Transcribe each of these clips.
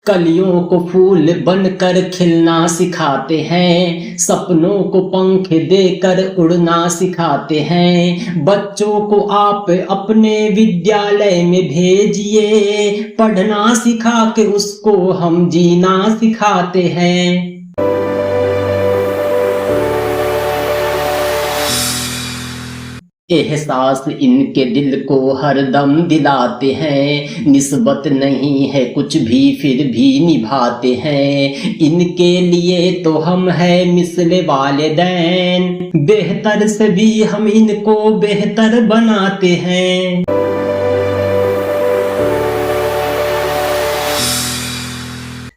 कलियों को फूल बनकर खिलना सिखाते हैं, सपनों को पंख देकर उड़ना सिखाते हैं। बच्चों को आप अपने विद्यालय में भेजिए, पढ़ना सिखा के उसको हम जीना सिखाते हैं। एहसास इनके दिल को हरदम दिलाते हैं, निस्बत नहीं है कुछ भी फिर भी निभाते हैं। इनके लिए तो हम है मिसले वालिदैन, बेहतर से भी हम इनको बेहतर बनाते हैं।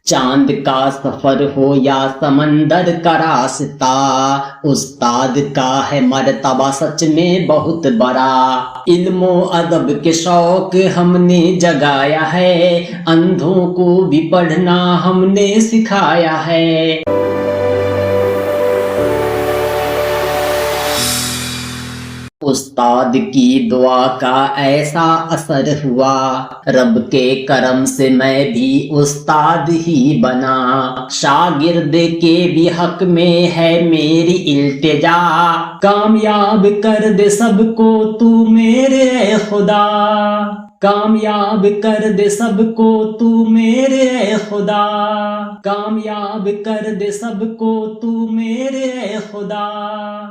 चांद का सफर हो या समंदर का रास्ता, उस्ताद का है मर्तबा सच में बहुत बड़ा। इल्मो अदब के शौक हमने जगाया है, अंधों को भी पढ़ना हमने सिखाया है। उस्ताद की दुआ का ऐसा असर हुआ, रब के करम से मैं भी उस्ताद ही बना। शागिर्द के भी हक में है मेरी इल्तिजा, कामयाब कर दे सबको तू मेरे खुदा। कामयाब कर दे सबको तू मेरे खुदा, कामयाब कर दे सबको तू मेरे खुदा।